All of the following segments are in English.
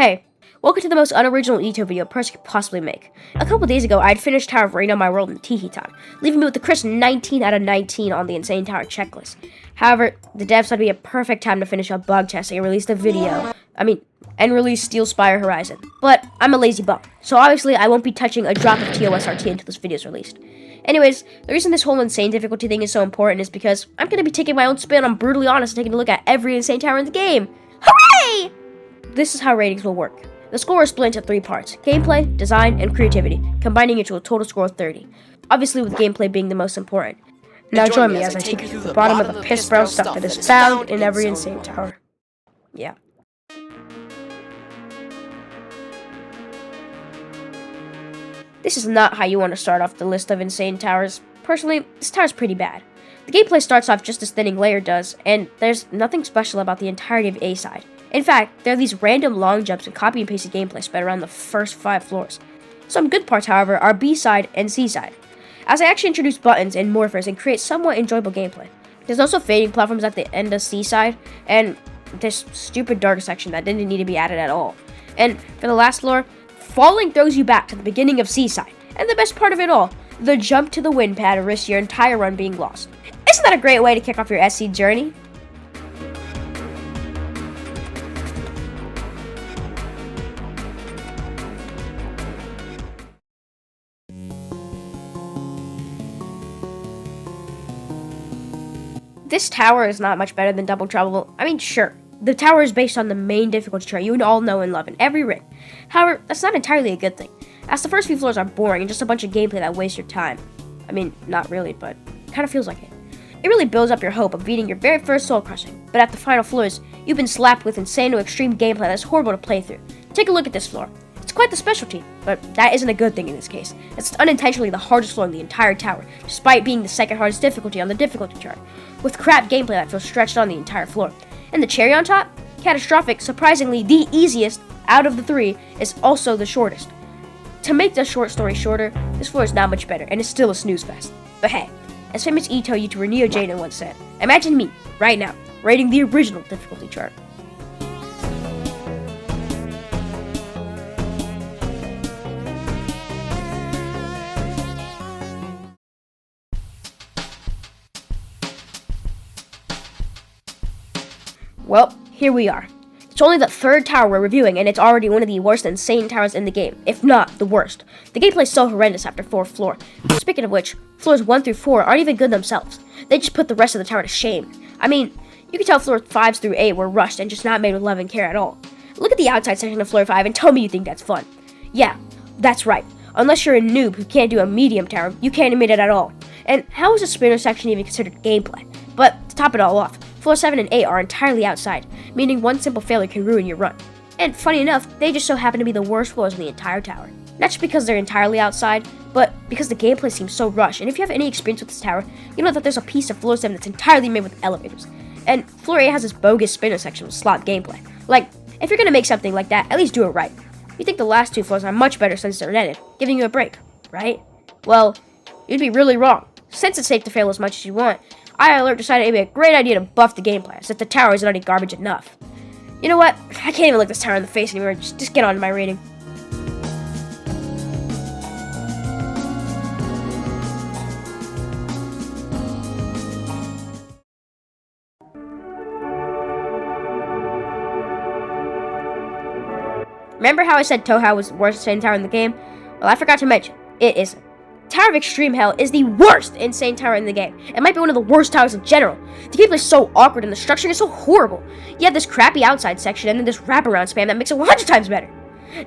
Hey, welcome to the most unoriginal EToH video a person could possibly make. A couple days ago, I'd finished Tower of Rain on my world in Teehee time, leaving me with the crisp 19 out of 19 on the Insane Tower checklist. However, the devs thought it'd be a perfect time to finish up bug testing and release release Steel Spire Horizon. But I'm a lazy bum, so obviously I won't be touching a drop of TOS RT until this video is released. Anyways, the reason this whole insane difficulty thing is so important is because I'm going to be taking my own spin on brutally honest and taking a look at every insane tower in the game. Hooray! This is how ratings will work. The score is split into 3 parts: gameplay, design, and creativity, combining into a total score of 30. Obviously with gameplay being the most important. Now join me as I take you through the bottom of the piss barrel stuff that is found in every insane tower. Yeah. This is not how you want to start off the list of insane towers. Personally, this tower's pretty bad. The gameplay starts off just as Thinning Layer does, and there's nothing special about the entirety of A side. In fact, there are these random long jumps and copy and pasted gameplay spread around the first 5 floors. Some good parts, however, are B side and C side, as I actually introduce buttons and morphers and create somewhat enjoyable gameplay. There's also fading platforms at the end of C side, and this stupid dark section that didn't need to be added at all. And for the last floor, falling throws you back to the beginning of C side. And the best part of it all, the jump to the wind pad risks your entire run being lost. Isn't that a great way to kick off your SC journey? This tower is not much better than Double Trouble. I mean, sure, the tower is based on the main difficulty chart you all know and love in every ring. However, that's not entirely a good thing, as the first few floors are boring and just a bunch of gameplay that wastes your time. I mean, not really, but kind of feels like it. It really builds up your hope of beating your very first soul crushing, but at the final floors, you've been slapped with insane to extreme gameplay that's horrible to play through. Take a look at this floor. It's quite the specialty, but that isn't a good thing in this case. It's unintentionally the hardest floor in the entire tower, despite being the second hardest difficulty on the difficulty chart, with crap gameplay that feels stretched on the entire floor. And the cherry on top? Catastrophic, surprisingly the easiest out of the 3, is also the shortest. To make the short story shorter, this floor is not much better, and it's still a snooze fest. But hey, as famous EToH YouTuber Neo Jaden once said, imagine me, right now, rating the original difficulty chart. Well, here we are. It's only the 3rd tower we're reviewing, and it's already one of the worst insane towers in the game, if not the worst. The gameplay's so horrendous after 4th floor. Speaking of which, floors 1 through 4 aren't even good themselves. They just put the rest of the tower to shame. I mean, you can tell floors 5 through 8 were rushed and just not made with love and care at all. Look at the outside section of floor 5 and tell me you think that's fun. Yeah, that's right. Unless you're a noob who can't do a medium tower, you can't animate it at all. And how is the spinner section even considered gameplay? But to top it all off, floors 7 and 8 are entirely outside, meaning one simple failure can ruin your run. And funny enough, they just so happen to be the worst floors in the entire tower. Not just because they're entirely outside, but because the gameplay seems so rushed. And if you have any experience with this tower, you know that there's a piece of floor 7 that's entirely made with elevators. And floor 8 has this bogus spinner section with slot gameplay. Like, if you're gonna make something like that, at least do it right. You think the last 2 floors are much better since they're netted, giving you a break, right? Well, you'd be really wrong. Since it's safe to fail as much as you want, iAlert decided it'd be a great idea to buff the gameplay, as if the tower is already garbage enough. You know what? I can't even look this tower in the face anymore. Just get on to my rating. Remember how I said TOH was the worst insane tower in the game? Well, I forgot to mention, it isn't. Tower of Extreme Hell is the worst insane tower in the game. It might be one of the worst towers in general. The gameplay is so awkward and the structuring is so horrible. You have this crappy outside section and then this wraparound spam that makes it 100 times better.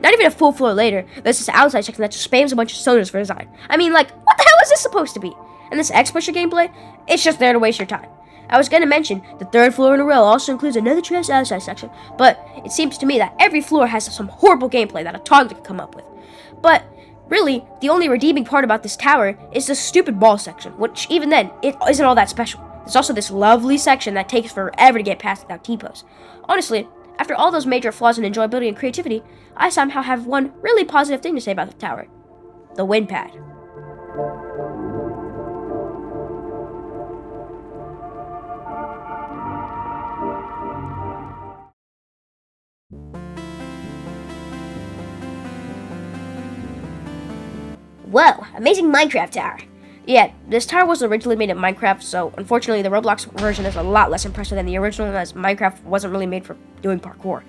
Not even a full floor later, there's this outside section that just spams a bunch of cylinders for design. I mean, like, what the hell is this supposed to be? And this X-Pusher gameplay, it's just there to waste your time. I was gonna mention, the 3rd floor in a row also includes another trash outside section, but it seems to me that every floor has some horrible gameplay that a toddler can come up with. But really, the only redeeming part about this tower is the stupid ball section, which even then, it isn't all that special. There's also this lovely section that takes forever to get past without T-pose. Honestly, after all those major flaws in enjoyability and creativity, I somehow have one really positive thing to say about the tower. The wind pad. Whoa, amazing Minecraft tower. Yeah, this tower was originally made in Minecraft, so unfortunately the Roblox version is a lot less impressive than the original, as Minecraft wasn't really made for doing parkour.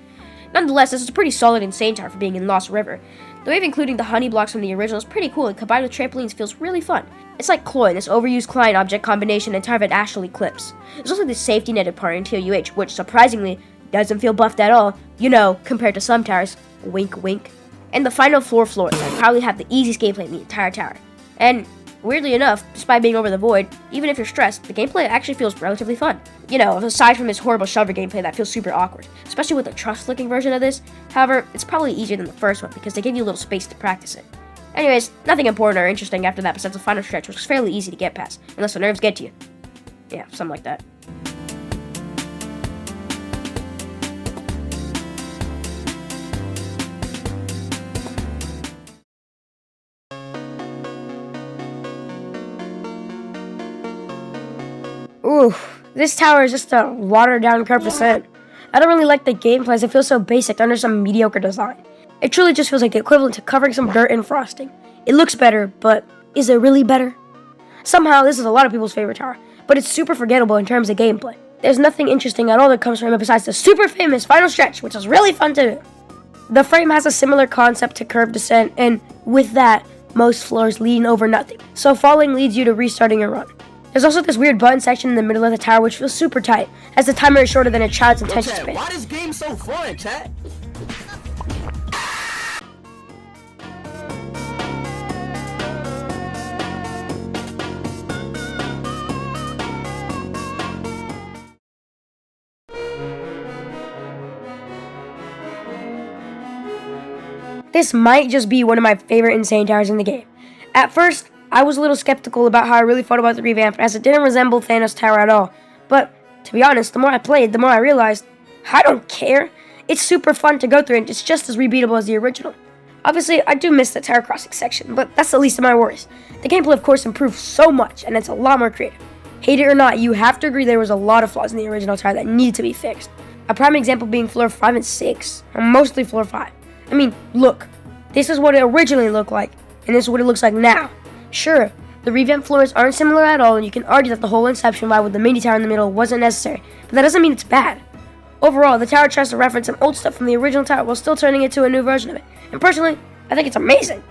Nonetheless, this is a pretty solid insane tower for being in Lost River. The wave including the honey blocks from the original is pretty cool, and combined with trampolines feels really fun. It's like Cloy, this overused client object combination and tower that actually clips. There's also the safety netted part in EToH, which surprisingly doesn't feel buffed at all, you know, compared to some towers. Wink wink. And the final floors that probably have the easiest gameplay in the entire tower. And weirdly enough, despite being over the void, even if you're stressed, the gameplay actually feels relatively fun. You know, aside from this horrible shover gameplay that feels super awkward, especially with the trust-looking version of this. However, it's probably easier than the first one because they give you a little space to practice it. Anyways, nothing important or interesting after that besides the final stretch, which was fairly easy to get past, unless the nerves get to you. Yeah, something like that. Ooh, this tower is just a watered-down curved ascent. I don't really like the gameplay as it feels so basic under some mediocre design. It truly just feels like the equivalent to covering some dirt and frosting. It looks better, but is it really better? Somehow, this is a lot of people's favorite tower, but it's super forgettable in terms of gameplay. There's nothing interesting at all that comes from it besides the super famous final stretch, which is really fun to do. The frame has a similar concept to curved descent, and with that, most floors lean over nothing, so falling leads you to restarting your run. There's also this weird button section in the middle of the tower which feels super tight, as the timer is shorter than a child's attention span. Why this game so fun, chat? This might just be one of my favorite insane towers in the game. At first, I was a little skeptical about how I really felt about the revamp, as it didn't resemble Thanos' tower at all. But, to be honest, the more I played, the more I realized, I don't care. It's super fun to go through, and it's just as rebeatable as the original. Obviously, I do miss the tower crossing section, but that's the least of my worries. The gameplay, of course, improved so much, and it's a lot more creative. Hate it or not, you have to agree there was a lot of flaws in the original tower that needed to be fixed. A prime example being floor 5 and 6, or mostly floor 5. I mean, look, this is what it originally looked like, and this is what it looks like now. Sure, the revamped floors aren't similar at all, and you can argue that the whole Inception vibe with the mini tower in the middle wasn't necessary, but that doesn't mean it's bad. Overall, the tower tries to reference some old stuff from the original tower while still turning it to a new version of it, and personally, I think it's amazing.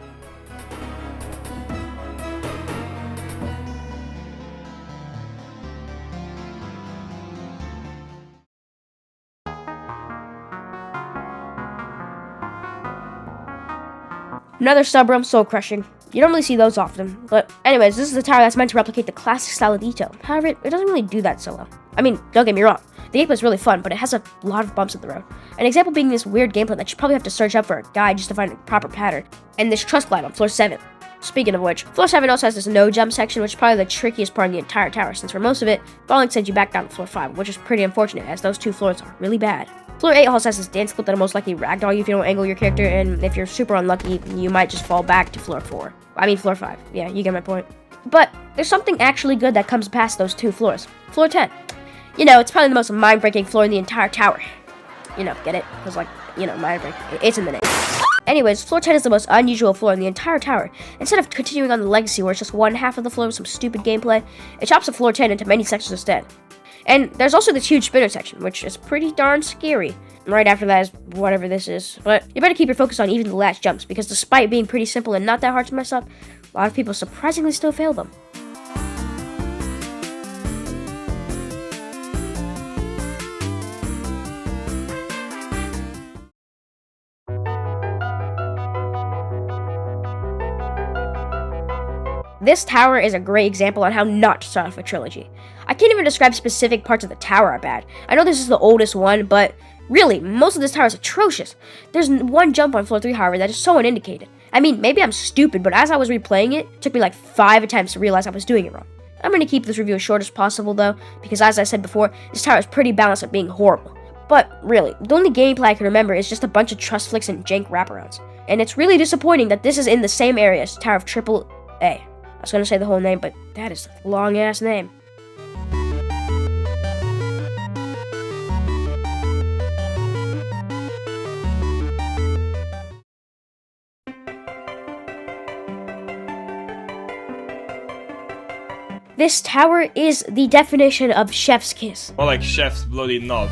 Another sub-realm soul crushing. You don't really see those often, but anyways, this is a tower that's meant to replicate the classic style of EToH. However, it doesn't really do that so well. I mean, don't get me wrong, the gameplay is really fun, but it has a lot of bumps in the road. An example being this weird gameplay that you probably have to search up for a guide just to find a proper pattern, and this trust glide on floor 7. Speaking of which, floor 7 also has this no jump section, which is probably the trickiest part of the entire tower, since for most of it, falling sends you back down to floor 5, which is pretty unfortunate, as those two floors are really bad. Floor 8 also has this dance clip that'll most likely ragdoll you if you don't angle your character, and if you're super unlucky, you might just fall back to floor 4. I mean floor 5. Yeah, you get my point. But there's something actually good that comes past those two floors. Floor 10. You know, it's probably the most mind-breaking floor in the entire tower. You know, get it? Because, like, you know, mind-breaking. It's in the name. Anyways, floor 10 is the most unusual floor in the entire tower. Instead of continuing on the legacy where it's just one half of the floor with some stupid gameplay, it chops the floor 10 into many sections instead. And there's also this huge spinner section, which is pretty darn scary. Right after that is whatever this is. But you better keep your focus on even the last jumps, because despite being pretty simple and not that hard to mess up, a lot of people surprisingly still fail them. This tower is a great example on how not to start off a trilogy. I can't even describe specific parts of the tower are bad. I know this is the oldest one, but really, most of this tower is atrocious. There's one jump on floor 3, however, that is so unindicated. I mean, maybe I'm stupid, but as I was replaying it took me like 5 attempts to realize I was doing it wrong. I'm going to keep this review as short as possible, though, because as I said before, this tower is pretty balanced at being horrible. But really, the only gameplay I can remember is just a bunch of trust flicks and jank wraparounds. And it's really disappointing that this is in the same area as Tower of Triple A. I was going to say the whole name, but that is a long-ass name. This tower is the definition of chef's kiss. Or like chef's bloody knob.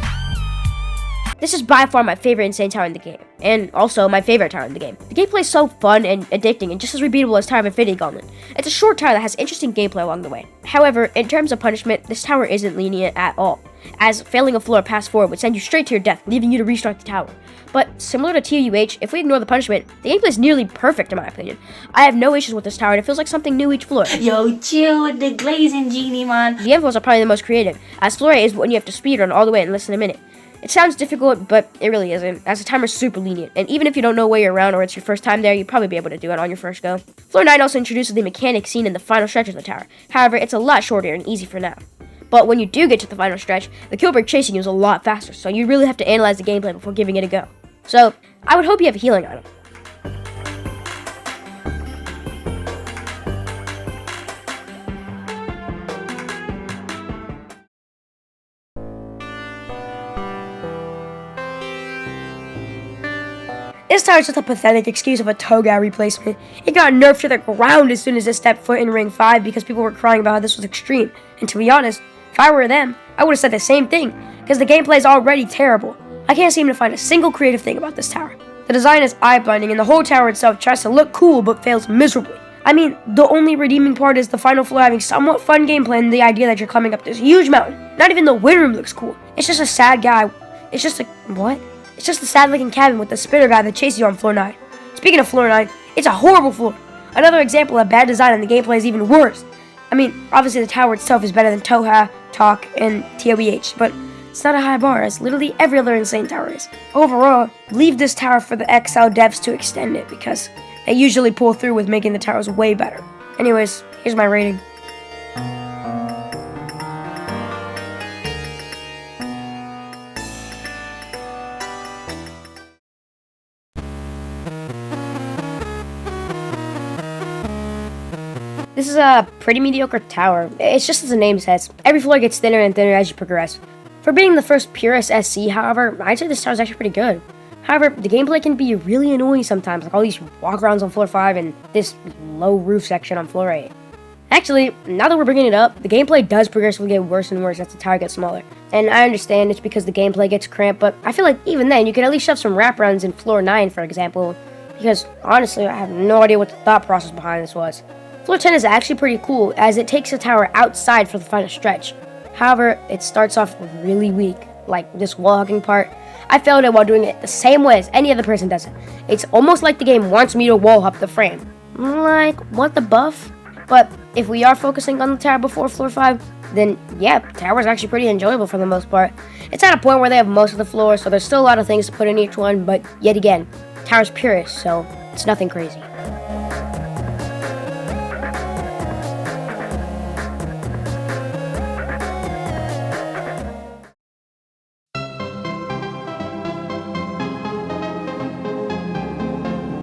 This is by far my favorite insane tower in the game, and also my favorite tower in the game. The gameplay is so fun and addicting and just as repeatable as Tower of Infinity Gauntlet. It's a short tower that has interesting gameplay along the way. However, in terms of punishment, this tower isn't lenient at all, as failing a floor past 4 would send you straight to your death, leaving you to restart the tower. But similar to EToH, if we ignore the punishment, the gameplay is nearly perfect in my opinion. I have no issues with this tower and it feels like something new each floor. Yo, chill with the glazing, genie, man. The infos are probably the most creative, as floor 8 is when you have to speedrun all the way in less than a minute. It sounds difficult, but it really isn't, as the timer is super lenient, and even if you don't know where you're around or it's your first time there, you'd probably be able to do it on your first go. Floor 9 also introduces the mechanic seen in the final stretch of the tower. However, it's a lot shorter and easy for now. But when you do get to the final stretch, the kill break chasing you is a lot faster, so you really have to analyze the gameplay before giving it a go. So, I would hope you have a healing item. This tower is just a pathetic excuse of a Toga replacement. It got nerfed to the ground as soon as it stepped foot in Ring 5 because people were crying about how this was extreme. And to be honest, if I were them, I would have said the same thing, because the gameplay is already terrible. I can't seem to find a single creative thing about this tower. The design is eye-blinding and the whole tower itself tries to look cool but fails miserably. I mean, the only redeeming part is the final floor having somewhat fun gameplay and the idea that you're climbing up this huge mountain. Not even the wind room looks cool. It's just a sad guy. It's just a... what? It's just a sad-looking cabin with the spitter guy that chases you on floor 9. Speaking of floor 9, it's a horrible floor. Another example of bad design and the gameplay is even worse. I mean, obviously the tower itself is better than EToH, EToH, and EToH, but it's not a high bar as literally every other insane tower is. Overall, leave this tower for the XL devs to extend it because they usually pull through with making the towers way better. Anyways, here's my rating. This is a pretty mediocre tower. It's just as the name says. Every floor gets thinner and thinner as you progress. For being the first purest SC, however, I'd say this tower is actually pretty good. However, the gameplay can be really annoying sometimes, like all these walk-arounds on floor 5 and this low roof section on floor 8. Actually, now that we're bringing it up, the gameplay does progressively get worse and worse as the tower gets smaller. And I understand it's because the gameplay gets cramped, but I feel like even then, you could at least shove some wraparounds in floor 9, for example, because honestly, I have no idea what the thought process behind this was. Floor 10 is actually pretty cool, as it takes the tower outside for the final stretch. However, it starts off really weak, like this wall hugging part. I failed it while doing it the same way as any other person does it. It's almost like the game wants me to wall hop the frame. Like, what the buff? But if we are focusing on the tower before floor 5, then yeah, the tower is actually pretty enjoyable for the most part. It's at a point where they have most of the floors, so there's still a lot of things to put in each one, but yet again, tower's purest, so it's nothing crazy.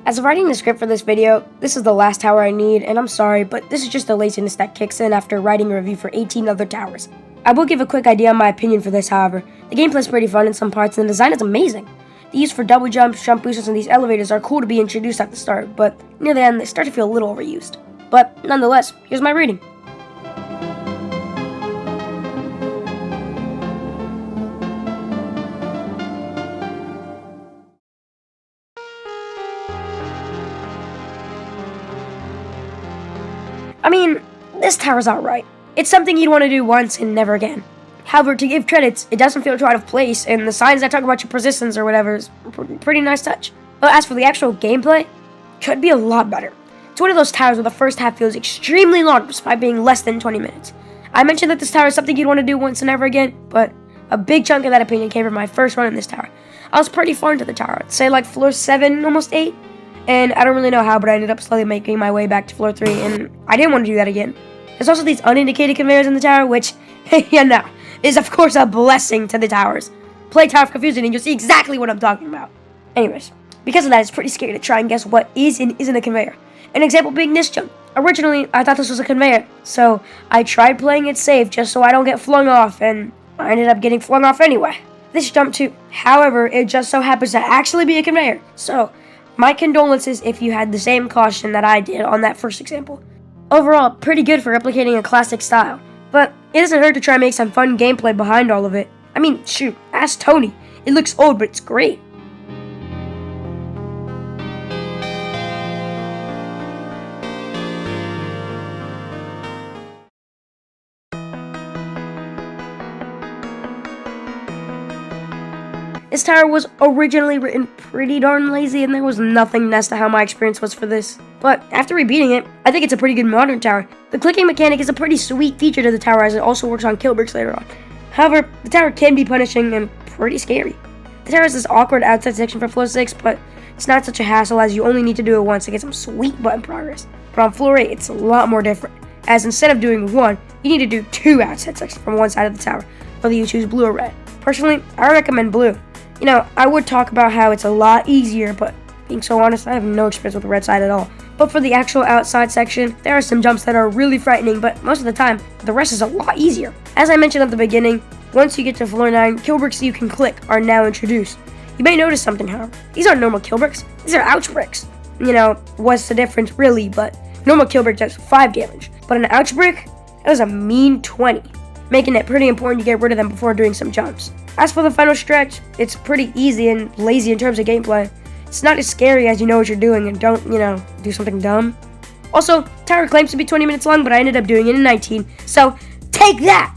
As of writing the script for this video, this is the last tower I need, and I'm sorry, but this is just the laziness that kicks in after writing a review for 18 other towers. I will give a quick idea on my opinion for this, however. The gameplay is pretty fun in some parts, and the design is amazing. The use for double jumps, jump boosters, and these elevators are cool to be introduced at the start, but near the end, they start to feel a little overused. But nonetheless, here's my rating. I mean, this tower's alright. It's something you'd want to do once and never again. However, to give credits, it doesn't feel too out of place, and the signs that talk about your persistence or whatever is a pretty nice touch. But as for the actual gameplay, could be a lot better. It's one of those towers where the first half feels extremely long despite being less than 20 minutes. I mentioned that this tower is something you'd want to do once and never again, but a big chunk of that opinion came from my first run in this tower. I was pretty far into the tower, I'd say like floor 7, almost 8. And I don't really know how, but I ended up slowly making my way back to floor 3, and I didn't want to do that again. There's also these unindicated conveyors in the tower, which, yeah, no, is of course a blessing to the towers. Play Tower of Confusion and you'll see exactly what I'm talking about. Anyways, because of that, it's pretty scary to try and guess what is and isn't a conveyor. An example being this jump. Originally, I thought this was a conveyor, so I tried playing it safe just so I don't get flung off, and I ended up getting flung off anyway. This jump too, however, it just so happens to actually be a conveyor, so my condolences if you had the same caution that I did on that first example. Overall, pretty good for replicating a classic style. But it doesn't hurt to try and make some fun gameplay behind all of it. I mean, shoot, ask Tony. It looks old, but it's great. This tower was originally written pretty darn lazy, and there was nothing as to how my experience was for this. But after rebeating it, I think it's a pretty good modern tower. The clicking mechanic is a pretty sweet feature to the tower, as it also works on kill bricks later on. However, the tower can be punishing and pretty scary. The tower has this awkward outside section for floor 6, but it's not such a hassle as you only need to do it once to get some sweet button progress. But on floor 8, it's a lot more different, as instead of doing one, you need to do 2 outside sections from one side of the tower, whether you choose blue or red. Personally, I recommend blue. You know, I would talk about how it's a lot easier, but being so honest, I have no experience with the red side at all. But for the actual outside section, there are some jumps that are really frightening, but most of the time, the rest is a lot easier. As I mentioned at the beginning, once you get to floor 9, kill bricks you can click are now introduced. You may notice something, however. These aren't normal kill bricks, these are ouch bricks. You know, what's the difference really, but normal kill brick does 5 damage, but an ouch brick, it was a mean 20, making it pretty important to get rid of them before doing some jumps. As for the final stretch, it's pretty easy and lazy in terms of gameplay. It's not as scary as you know what you're doing and don't, do something dumb. Also, tower claims to be 20 minutes long, but I ended up doing it in 19, so take that!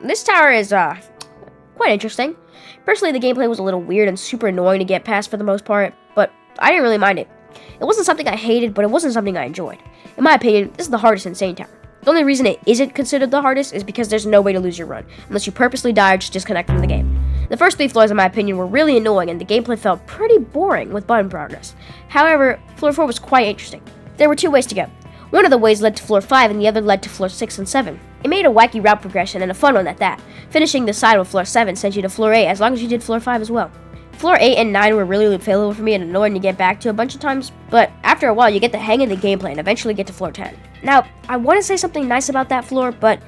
This tower is, quite interesting. Personally, the gameplay was a little weird and super annoying to get past for the most part, but I didn't really mind it. It wasn't something I hated, but it wasn't something I enjoyed. In my opinion, this is the hardest Insane Tower. The only reason it isn't considered the hardest is because there's no way to lose your run, unless you purposely die or just disconnect from the game. The first 3 floors, in my opinion, were really annoying, and the gameplay felt pretty boring with button progress. However, floor 4 was quite interesting. There were 2 ways to go. One of the ways led to floor 5, and the other led to floor 6 and 7. It made a wacky route progression and a fun one at that. Finishing the side with floor 7 sent you to floor 8 as long as you did floor 5 as well. Floor 8 and 9 were really failable for me and annoying to get back to a bunch of times, but after a while you get the hang of the gameplay and eventually get to floor 10. Now, I want to say something nice about that floor, but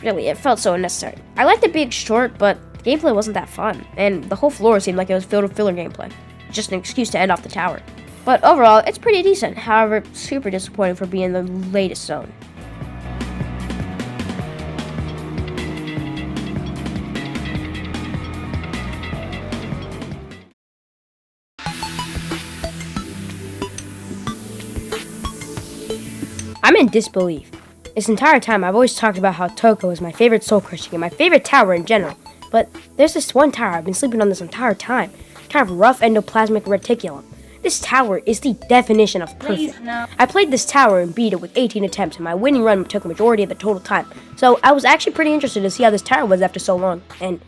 really, it felt so unnecessary. I liked it being short, but the gameplay wasn't that fun, and the whole floor seemed like it was filled with filler gameplay. Just an excuse to end off the tower. But overall, it's pretty decent, however, super disappointing for being the latest zone. I'm in disbelief. This entire time, I've always talked about how Toko is my favorite soul-crushing and my favorite tower in general. But there's this one tower I've been sleeping on this entire time. Kind of rough endoplasmic reticulum. This tower is the definition of perfect. I played this tower in beta with 18 attempts, and my winning run took a majority of the total time. So I was actually pretty interested to see how this tower was after so long. And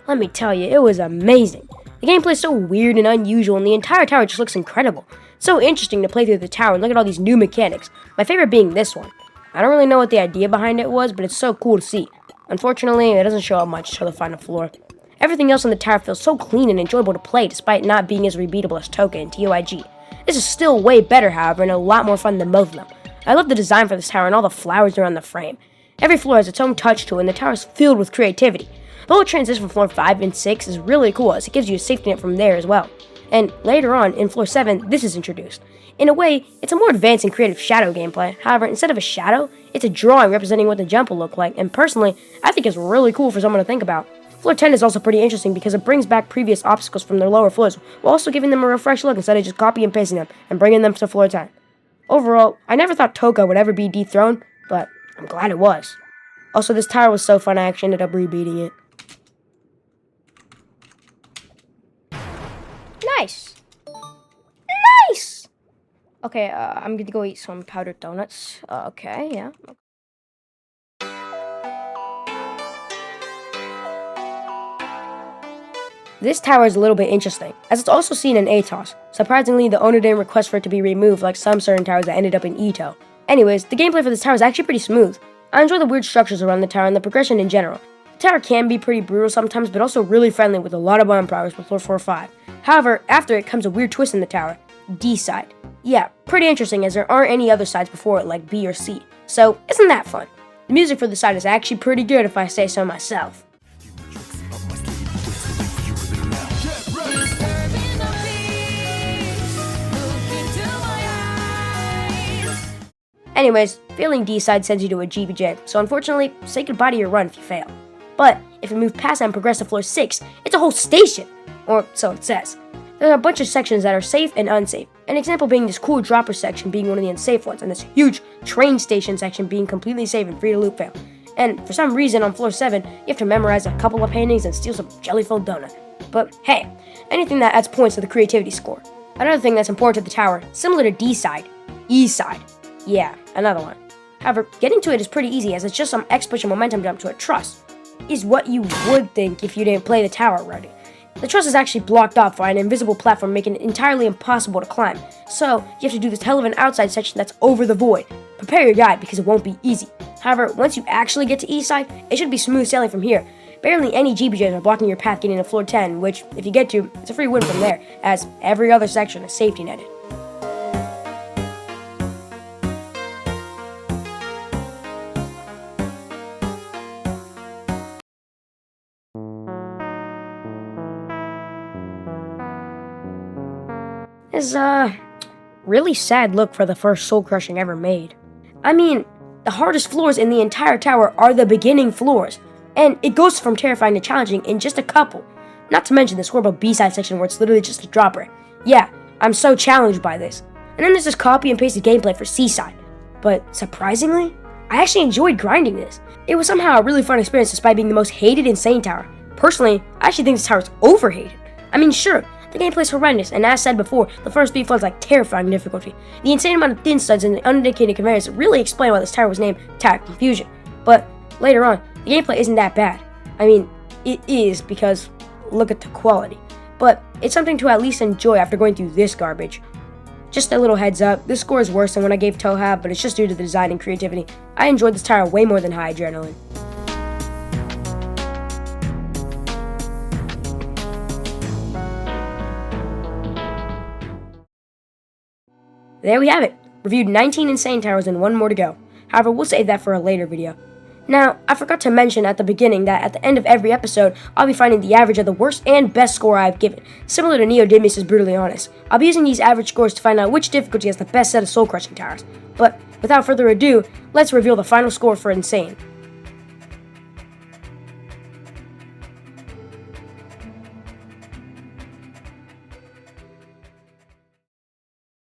let me tell you, it was amazing. The gameplay is so weird and unusual, and the entire tower just looks incredible. It's so interesting to play through the tower and look at all these new mechanics. My favorite being this one. I don't really know what the idea behind it was, but it's so cool to see. Unfortunately, it doesn't show up much till the final floor. Everything else on the tower feels so clean and enjoyable to play, despite not being as rebeatable as Toka and EToH. This is still way better, however, and a lot more fun than both of them. I love the design for this tower and all the flowers around the frame. Every floor has its own touch to it, and the tower is filled with creativity. The whole transition from floor 5 and 6 is really cool, as it gives you a safety net from there as well. And later on, in floor 7, this is introduced. In a way, it's a more advanced and creative shadow gameplay. However, instead of a shadow, it's a drawing representing what the jump will look like, and personally, I think it's really cool for someone to think about. Floor 10 is also pretty interesting because it brings back previous obstacles from their lower floors, while also giving them a refreshed look instead of just copy and pasting them and bringing them to floor 10. Overall, I never thought Toka would ever be dethroned, but I'm glad it was. Also, this tower was so fun I actually ended up rebeating it. Nice! Nice! Okay, I'm gonna go eat some powdered donuts. Okay, yeah. This tower is a little bit interesting, as it's also seen in EToH. Surprisingly, the owner didn't request for it to be removed like some certain towers that ended up in EToH. Anyways, the gameplay for this tower is actually pretty smooth. I enjoy the weird structures around the tower and the progression in general. The tower can be pretty brutal sometimes, but also really friendly with a lot of button progress with floor 4 or 5. However, after it comes a weird twist in the tower, D side. Yeah, pretty interesting as there aren't any other sides before it like B or C. So, isn't that fun? The music for the side is actually pretty good if I say so myself. Anyways, failing D side sends you to a GBJ, so unfortunately, say goodbye to your run if you fail. But if you move past that and progress to floor 6, it's a whole station! Or so it says. There are a bunch of sections that are safe and unsafe. An example being this cool dropper section being one of the unsafe ones, and this huge train station section being completely safe and free to loop fail. And for some reason on floor 7, you have to memorize a couple of paintings and steal some jelly-filled donut. But hey, anything that adds points to the creativity score. Another thing that's important to the tower, similar to D side, E side. Yeah, another one. However, getting to it is pretty easy as it's just some X push and momentum jump to a truss. Is what you would think if you didn't play the tower already. The truss is actually blocked off by an invisible platform making it entirely impossible to climb. So, you have to do this hell of an outside section that's over the void. Prepare your guide because it won't be easy. However, once you actually get to east side, it should be smooth sailing from here. Barely any GBJs are blocking your path getting to floor 10, which, if you get to, it's a free win from there, as every other section is safety netted. Is really sad look for the first soul crushing ever made. I mean, the hardest floors in the entire tower are the beginning floors, and it goes from terrifying to challenging in just a couple. Not to mention this horrible B-side section where it's literally just a dropper. Yeah, I'm so challenged by this. And then there's this copy and pasted gameplay for C-side. But surprisingly, I actually enjoyed grinding this. It was somehow a really fun experience despite being the most hated insane tower. Personally, I actually think this tower is overhated. I mean, sure, the gameplay is horrendous, and as said before, the first 3 floors like terrifying difficulty. The insane amount of thin studs and the undedicated conveyors really explain why this tower was named Tower Confusion. But later on, the gameplay isn't that bad. I mean, it is because look at the quality. But it's something to at least enjoy after going through this garbage. Just a little heads up, this score is worse than when I gave EToH, but it's just due to the design and creativity. I enjoyed this tower way more than High Adrenaline. There we have it. Reviewed 19 insane towers and 1 more to go. However, we'll save that for a later video. Now, I forgot to mention at the beginning that at the end of every episode, I'll be finding the average of the worst and best score I've given. Similar to Neo did Mrs. Brutally Honest. I'll be using these average scores to find out which difficulty has the best set of soul-crushing towers. But without further ado, let's reveal the final score for Insane.